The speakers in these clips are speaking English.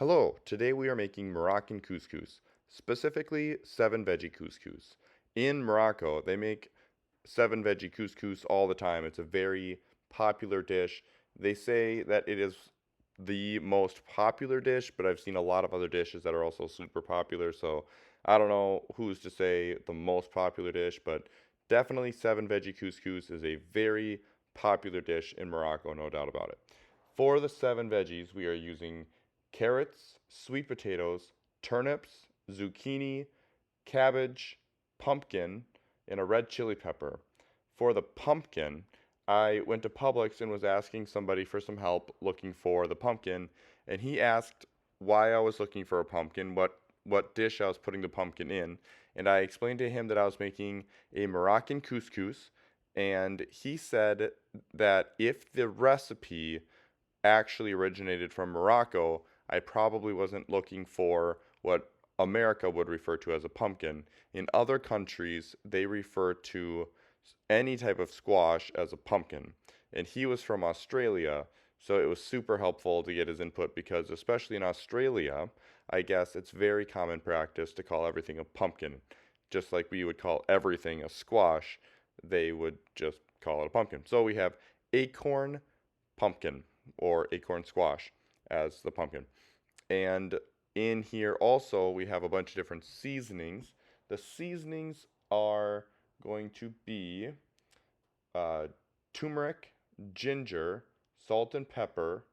Hello, today we are making Moroccan couscous, specifically 7 veggie couscous. In Morocco, they make 7 veggie couscous all the time. It's a very popular dish. They say that it is the most popular dish, but I've seen a lot of other dishes that are also super popular, so I don't know who's to say the most popular dish, but definitely 7 veggie couscous is a very popular dish in Morocco, no doubt about it. For the 7 veggies, we are using carrots, sweet potatoes, turnips, zucchini, cabbage, pumpkin, and a red chili pepper. For the pumpkin, I went to Publix and was asking somebody for some help looking for the pumpkin, and he asked why I was looking for a pumpkin, what dish I was putting the pumpkin in, and I explained to him that I was making a Moroccan couscous, and he said that if the recipe actually originated from Morocco, I probably wasn't looking for what America would refer to as a pumpkin. In other countries, they refer to any type of squash as a pumpkin. And he was from Australia, so it was super helpful to get his input because, especially in Australia, I guess it's very common practice to call everything a pumpkin. Just like we would call everything a squash, they would just call it a pumpkin. So we have acorn pumpkin or acorn squash as the pumpkin. And in here also we have a bunch of different seasonings. The seasonings are going to be uh, turmeric, ginger, salt and pepper,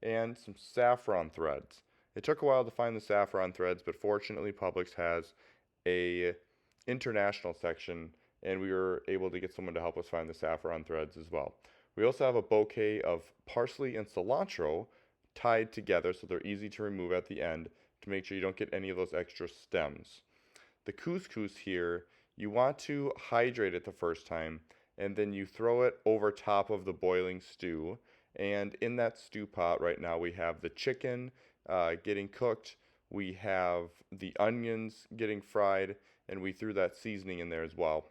and some saffron threads. It took a while to find the saffron threads, but fortunately Publix has a international section, and we were able to get someone to help us find the saffron threads as well. We also have a bouquet of parsley and cilantro tied together so they're easy to remove at the end to make sure you don't get any of those extra stems. The couscous here, you want to hydrate it the first time, and then you throw it over top of the boiling stew. And in that stew pot right now, we have the chicken getting cooked, we have the onions getting fried, and we threw that seasoning in there as well.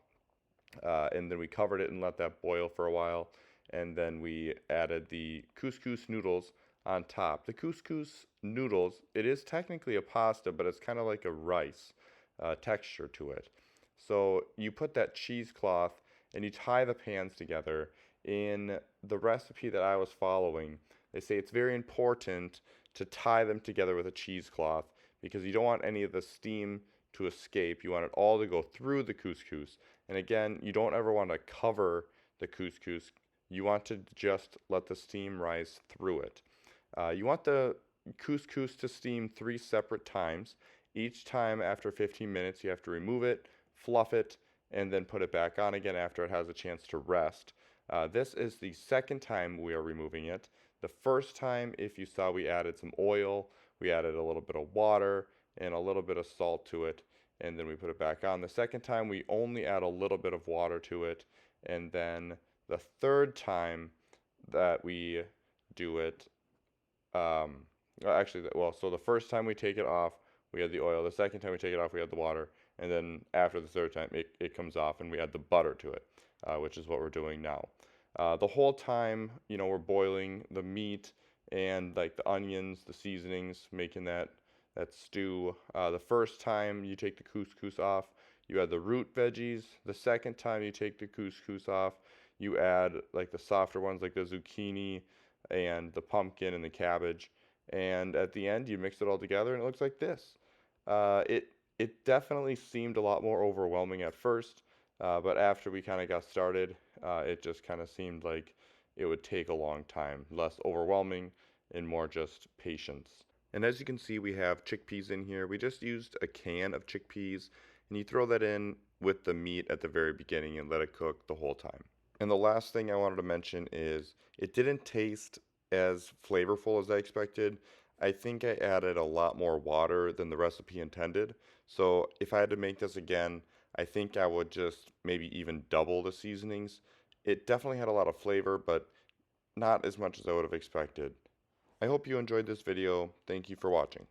And then we covered it and let that boil for a while. And then we added the couscous noodles on top. The couscous noodles, it is technically a pasta, but it's kind of like a rice texture to it. So you put that cheesecloth and you tie the pans together. In the recipe that I was following, they say it's very important to tie them together with a cheesecloth because you don't want any of the steam to escape. You want it all to go through the couscous. And again, you don't ever want to cover the couscous. You want to just let the steam rise through it. You want the couscous to steam 3 separate times. Each time after 15 minutes, you have to remove it, fluff it, and then put it back on again after it has a chance to rest. This is the second time we are removing it. The first time, if you saw, we added some oil, we added a little bit of water, and a little bit of salt to it, and then we put it back on. The second time, we only add a little bit of water to it, and then the third time that we do it, so the first time we take it off, we add the oil. The second time we take it off, we add the water. And then after the third time, it comes off and we add the butter to it, which is what we're doing now. The whole time, we're boiling the meat and like the onions, the seasonings, making that stew. The first time you take the couscous off, you add the root veggies. The second time you take the couscous off, you add like the softer ones like the zucchini and the pumpkin and the cabbage. And at the end, you mix it all together and it looks like this. It definitely seemed a lot more overwhelming at first, but after we kind of got started, it just kind of seemed like it would take a long time, less overwhelming and more just patience. And as you can see, we have chickpeas in here. We just used a can of chickpeas, and you throw that in with the meat at the very beginning and let it cook the whole time. And the last thing I wanted to mention is it didn't taste as flavorful as I expected. I think I added a lot more water than the recipe intended. So if I had to make this again, I think I would just maybe even double the seasonings. It definitely had a lot of flavor, but not as much as I would have expected. I hope you enjoyed this video. Thank you for watching.